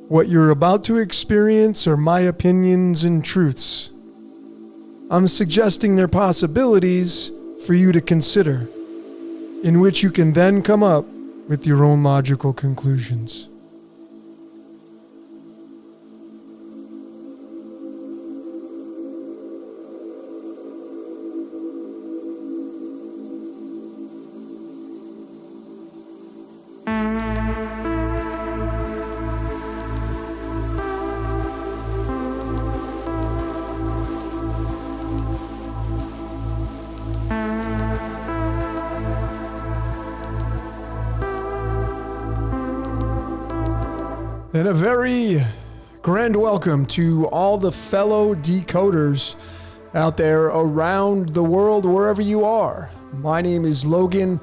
What you're about to experience are my opinions and truths. I'm suggesting they're possibilities for you to consider, in which you can then come up with your own logical conclusions. And a very grand welcome to all the fellow decoders out there around the world, wherever you are. My name is Logan,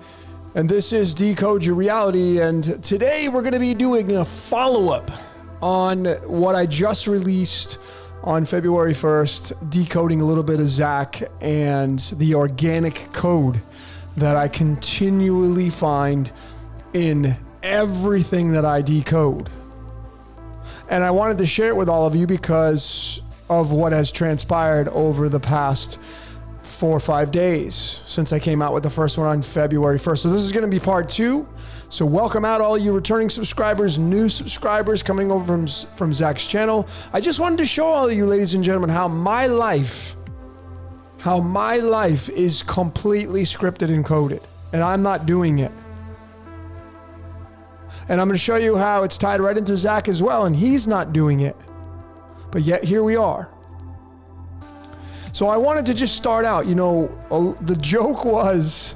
and this is Decode Your Reality, and today we're going to be doing a follow-up on what I just released on February 1st, decoding a little bit of Zach and the organic code that I continually find in everything that I decode. And I wanted to share it with all of you because of what has transpired over the past 4 or 5 days since I came out with the first one on February 1st. So this is going to be part 2. So welcome out all you returning subscribers, new subscribers coming over from Zach's channel. I just wanted to show all of you, ladies and gentlemen, how my life is completely scripted and coded, and I'm not doing it. And I'm going to show you how it's tied right into Zach as well, and he's not doing it. But yet, here we are. So I wanted to just start out, the joke was,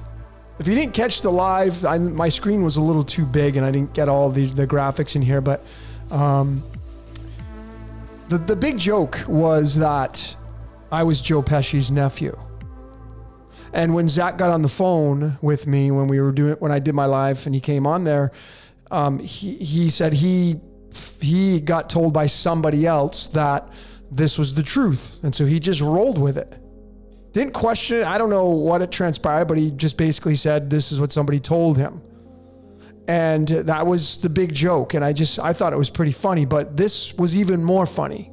if you didn't catch the live, my screen was a little too big and I didn't get all the graphics in here, but the big joke was that I was Joe Pesci's nephew. And when Zach got on the phone with me when I did my live and he came on there, he said he got told by somebody else that this was the truth. And so he just rolled with it. Didn't question it. I don't know what it transpired, but he just basically said, this is what somebody told him. And that was the big joke. And I thought it was pretty funny, but this was even more funny.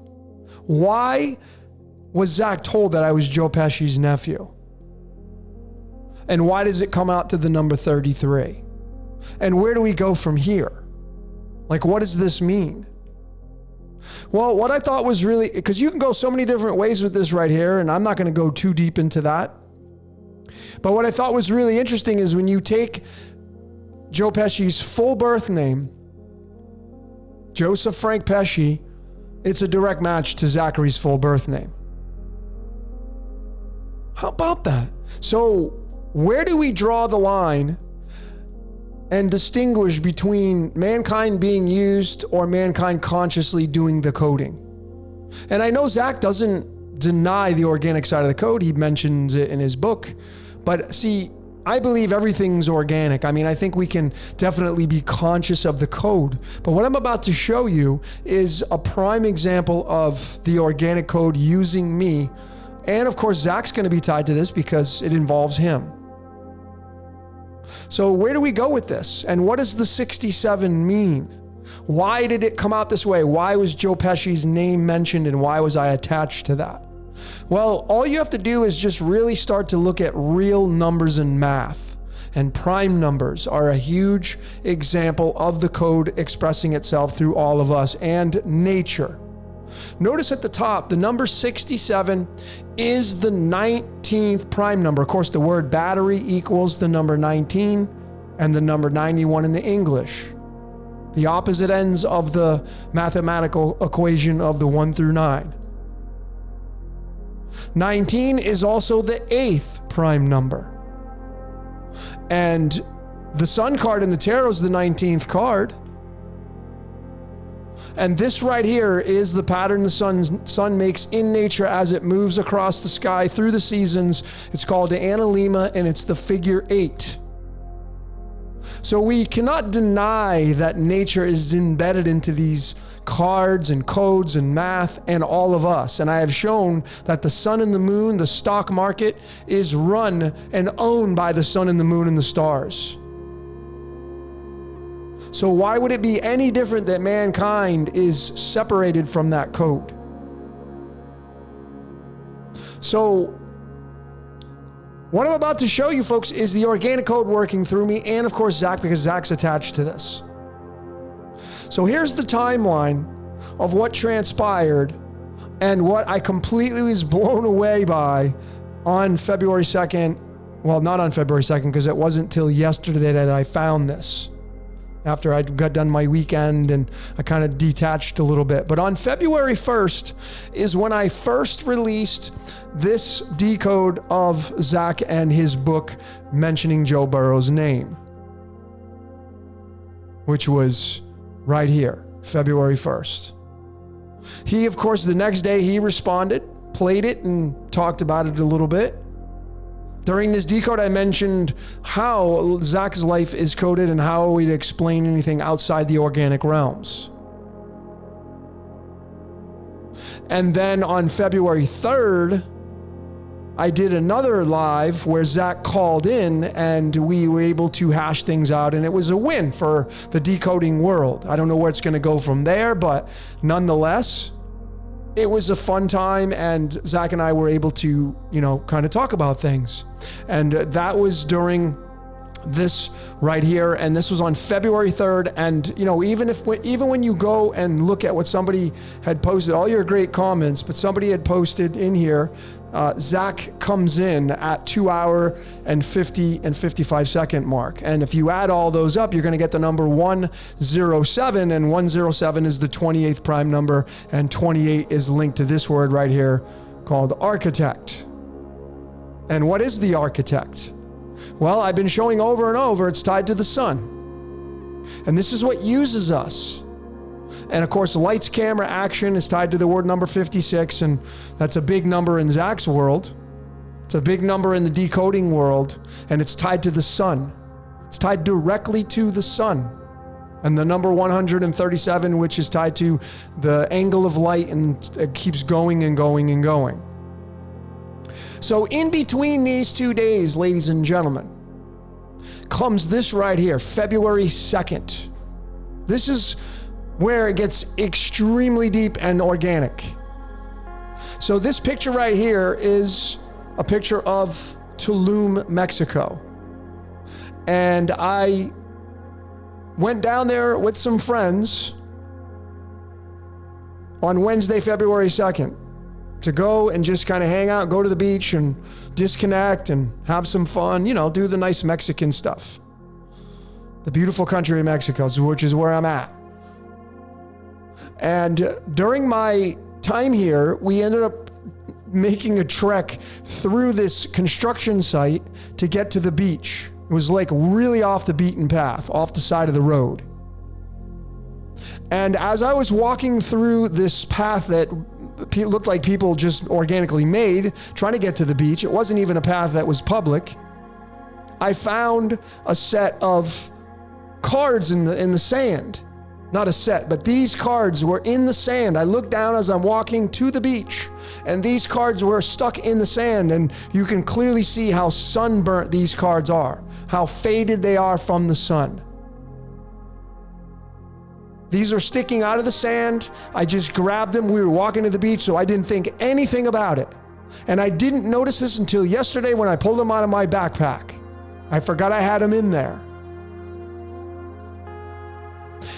Why was Zach told that I was Joe Pesci's nephew? And why does it come out to the number 33? And where do we go from here? Like, what does this mean? Well, what I thought was really, because you can go so many different ways with this right here, and I'm not going to go too deep into that. But what I thought was really interesting is when you take Joe Pesci's full birth name, Joseph Frank Pesci, it's a direct match to Zachary's full birth name. How about that? So where do we draw the line and distinguish between mankind being used or mankind consciously doing the coding? And I know Zach doesn't deny the organic side of the code. He mentions it in his book. But see, I believe everything's organic. I mean, I think we can definitely be conscious of the code. But what I'm about to show you is a prime example of the organic code using me. And of course, Zach's going to be tied to this because it involves him. So where do we go with this? And what does the 67 mean? Why did it come out this way? Why was Joe Pesci's name mentioned and why was I attached to that? Well, all you have to do is just really start to look at real numbers and math. And prime numbers are a huge example of the code expressing itself through all of us and nature. Notice at the top, the number 67 is the 19th prime number. Of course, the word battery equals the number 19 and the number 91 in the English. The opposite ends of the mathematical equation of the 1 through 9. 19 is also the 8th prime number. And the sun card in the tarot is the 19th card. And this right here is the pattern the sun makes in nature as it moves across the sky through the seasons. It's called the analemma, and it's the figure 8. So we cannot deny that nature is embedded into these cards and codes and math and all of us. And I have shown that the sun and the moon, the stock market, is run and owned by the sun and the moon and the stars. So why would it be any different that mankind is separated from that code? So what I'm about to show you folks is the organic code working through me, and of course Zach, because Zach's attached to this. So here's the timeline of what transpired and what I completely was blown away by on February 2nd. Well, not on February 2nd, because it wasn't till yesterday that I found this. After I got done my weekend and I kind of detached a little bit. But on February 1st is when I first released this decode of Zach and his book mentioning Joe Burrow's name, which was right here, February 1st. He, of course, the next day he responded, played it, and talked about it a little bit. During this decode, I mentioned how Zach's life is coded and how we'd explain anything outside the organic realms. And then on February 3rd, I did another live where Zach called in and we were able to hash things out, and it was a win for the decoding world. I don't know where it's going to go from there, but nonetheless, it was a fun time, and Zach and I were able to, kind of talk about things. And that was during this right here, and this was on February 3rd. And even when you go and look at what somebody had posted, all your great comments, but somebody had posted in here, Zach comes in at 2 hour and 50 and 55 second mark. And if you add all those up, you're going to get the number 107, and 107 is the 28th prime number, and 28 is linked to this word right here called architect. And what is the architect? Well, I've been showing over and over, it's tied to the sun. And this is what uses us. And of course, lights, camera, action is tied to the word number 56, and that's a big number in Zach's world. It's a big number in the decoding world, and it's tied to the sun. It's tied directly to the sun. And the number 137, which is tied to the angle of light, and it keeps going and going and going. So in between these 2 days, ladies and gentlemen, comes this right here, February 2nd. This is where it gets extremely deep and organic. So this picture right here is a picture of Tulum, Mexico. And I went down there with some friends on Wednesday, February 2nd, to go and just kind of hang out, go to the beach and disconnect and have some fun, do the nice Mexican stuff. The beautiful country of Mexico, which is where I'm at. And during my time here, we ended up making a trek through this construction site to get to the beach. It was like really off the beaten path, off the side of the road. And as I was walking through this path that looked like people just organically made, trying to get to the beach, it wasn't even a path that was public, I found a set of cards in the sand. Not a set, but these cards were in the sand. I looked down as I'm walking to the beach, and these cards were stuck in the sand, and you can clearly see how sunburnt these cards are, how faded they are from the sun. These are sticking out of the sand. I just grabbed them. We were walking to the beach, so I didn't think anything about it. And I didn't notice this until yesterday when I pulled them out of my backpack. I forgot I had them in there.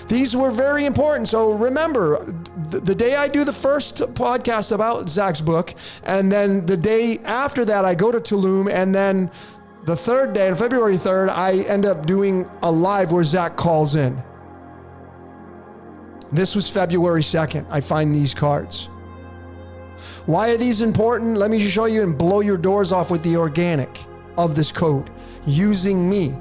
These were very important. So remember, the day I do the first podcast about Zach's book, and then the day after that, I go to Tulum, and then the third day, on February 3rd, I end up doing a live where Zach calls in. This was February 2nd. I find these cards. Why are these important? Let me just show you and blow your doors off with the organic of this code using me.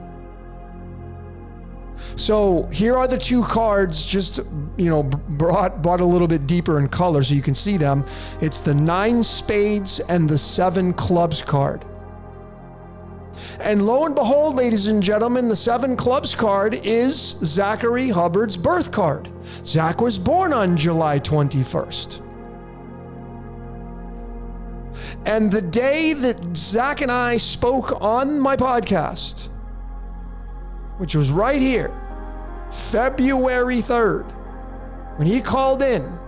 So here are the two cards, just, brought a little bit deeper in color so you can see them. It's the 9 spades and the 7 clubs card. And lo and behold, ladies and gentlemen, the 7 clubs card is Zachary Hubbard's birth card. Zach was born on July 21st. And the day that Zach and I spoke on my podcast, which was right here, February 3rd, when he called in,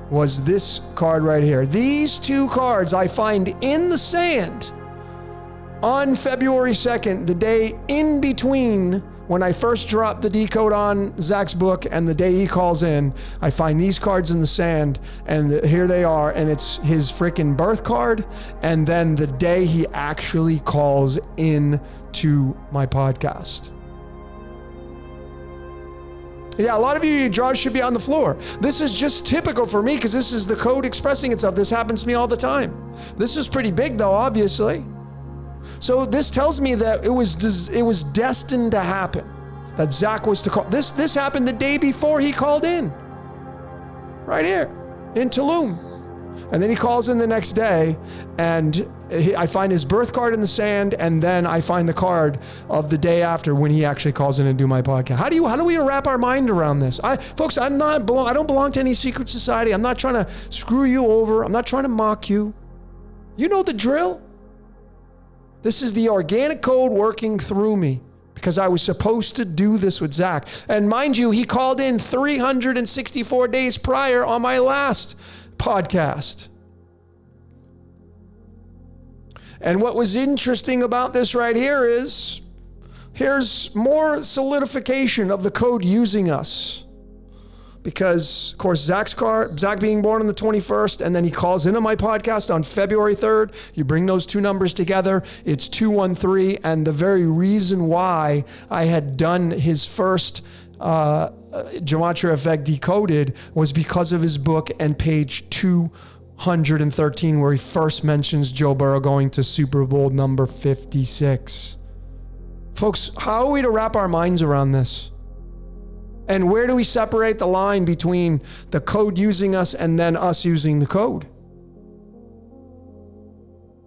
was this card right here. These two cards I find in the sand on February 2nd, the day in between when I first dropped the decode on Zach's book and the day he calls in. I find these cards in the sand, and here they are, and it's his freaking birth card, and then the day he actually calls in to my podcast. Yeah, a lot of you, your jaws should be on the floor. This is just typical for me because this is the code expressing itself. This happens to me all the time. This is pretty big though, obviously. So this tells me that it was destined to happen, that Zach was to call. This happened the day before he called in, right here in Tulum. And then he calls in the next day, and I find his birth card in the sand, and then I find the card of the day after when he actually calls in and do my podcast. How do we wrap our mind around this? Folks, I don't belong to any secret society. I'm not trying to screw you over. I'm not trying to mock you. You know the drill. This is the organic code working through me because I was supposed to do this with Zach. And mind you, he called in 364 days prior on my last podcast. And what was interesting about this right here is, here's more solidification of the code using us. Because, of course, Zach being born on the 21st, and then he calls into my podcast on February 3rd. You bring those two numbers together, it's 213. And the very reason why I had done his first Gematria effect Decoded was because of his book and page 213, where he first mentions Joe Burrow going to Super Bowl number 56. Folks, how are we to wrap our minds around this? And where do we separate the line between the code using us and then us using the code?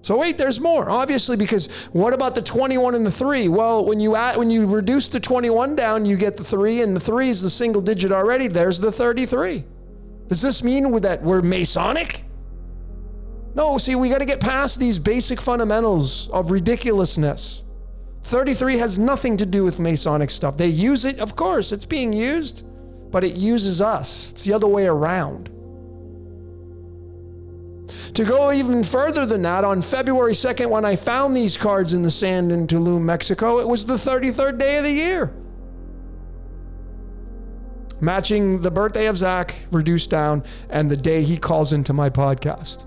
So wait, there's more, obviously, because what about the 21 and the 3? Well, when you reduce the 21 down, you get the 3, and the 3 is the single digit already. There's the 33. Does this mean that we're Masonic? No, see, we got to get past these basic fundamentals of ridiculousness. 33 has nothing to do with Masonic stuff. They use it, of course, it's being used, but it uses us. It's the other way around. To go even further than that, on February 2nd, when I found these cards in the sand in Tulum, Mexico, it was the 33rd day of the year. Matching the birthday of Zach, reduced down, and the day he calls into my podcast.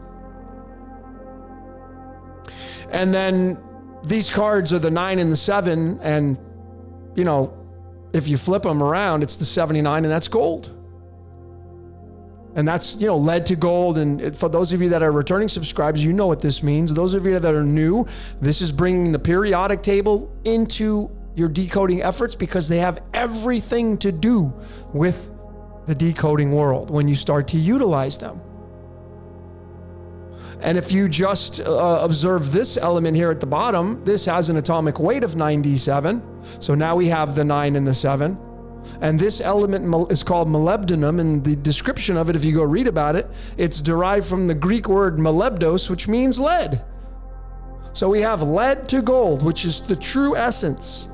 And then these cards are the 9 and the 7, and, if you flip them around, it's the 79, and that's gold. And that's, lead to gold. And for those of you that are returning subscribers, you know what this means. Those of you that are new, this is bringing the periodic table into your decoding efforts because they have everything to do with the decoding world when you start to utilize them. And if you just observe this element here at the bottom, this has an atomic weight of 97. So now we have the 9 and the 7. And this element is called molybdenum, and the description of it, if you go read about it, it's derived from the Greek word molybdos, which means lead. So we have lead to gold, which is the true essence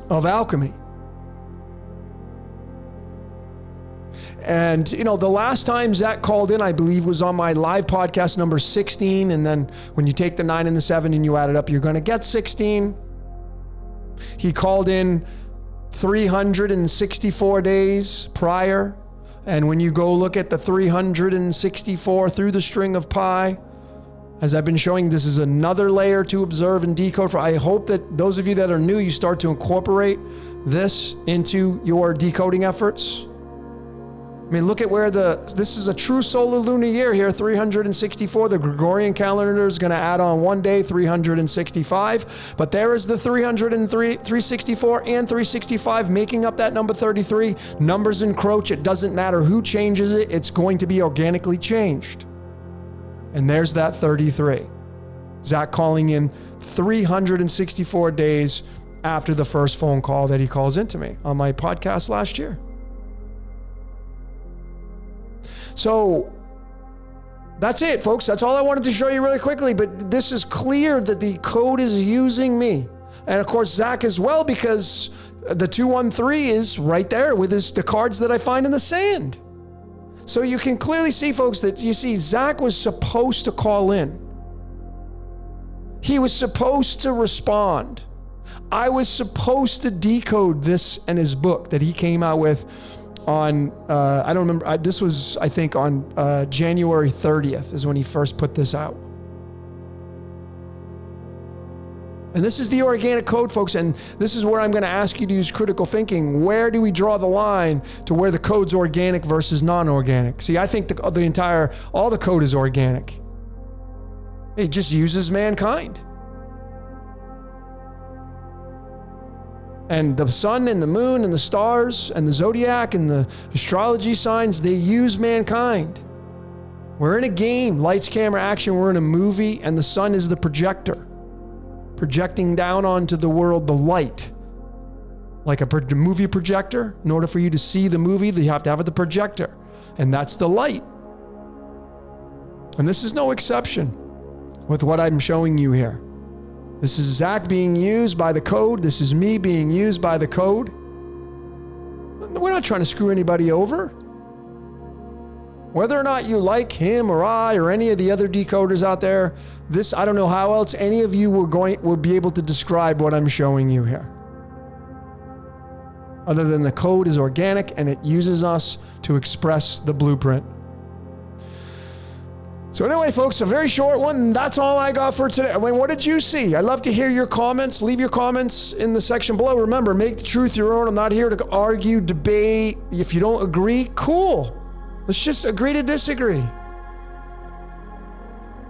of alchemy. And, the last time Zach called in, I believe, was on my live podcast number 16. And then when you take the 9 and the 7 and you add it up, you're going to get 16. He called in 364 days prior. And when you go look at the 364 through the string of pi, as I've been showing, this is another layer to observe and decode for. I hope that those of you that are new, you start to incorporate this into your decoding efforts. I mean, look at where this is a true solar lunar year here, 364. The Gregorian calendar is going to add on one day, 365. But there is the 303, 364 and 365 making up that number 33. Numbers encroach. It doesn't matter who changes it. It's going to be organically changed. And there's that 33. Zach calling in 364 days after the first phone call that he calls into me on my podcast last year. So that's it, folks. That's all I wanted to show you really quickly. But this is clear that the code is using me. And of course, Zach as well, because the 213 is right there with the cards that I find in the sand. So you can clearly see, folks, that you see Zach was supposed to call in. He was supposed to respond. I was supposed to decode this and his book that he came out with on, I don't remember, this was, I think, on January 30th is when he first put this out. And this is the organic code, folks, and this is where I'm going to ask you to use critical thinking. Where do we draw the line to where the code's organic versus non-organic? See, I think all the code is organic. It just uses mankind. And the sun and the moon and the stars and the zodiac and the astrology signs, they use mankind. We're in a game, lights, camera, action. We're in a movie, and the sun is the projector, projecting down onto the world the light. Like a movie projector, in order for you to see the movie, you have to have the projector, and that's the light. And this is no exception with what I'm showing you here. This is Zach being used by the code. This is me being used by the code. We're not trying to screw anybody over. Whether or not you like him or I or any of the other decoders out there, I don't know how else any of you would be able to describe what I'm showing you here. Other than the code is organic and it uses us to express the blueprint. So anyway, folks, a very short one. That's all I got for today. I mean, what did you see? I'd love to hear your comments. Leave your comments in the section below. Remember, make the truth your own. I'm not here to argue, debate. If you don't agree, cool. Let's just agree to disagree.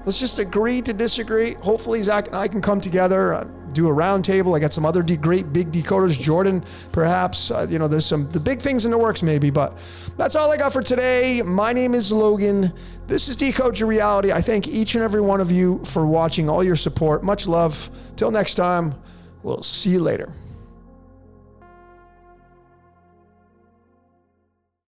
Let's just agree to disagree. Hopefully, Zach and I can come together, do a round table. I got some other great big decoders. Jordan, perhaps. There's the big things in the works maybe, but that's all I got for today. My name is Logan. This is Decode Your Reality. I thank each and every one of you for watching, all your support. Much love. Till next time, we'll see you later.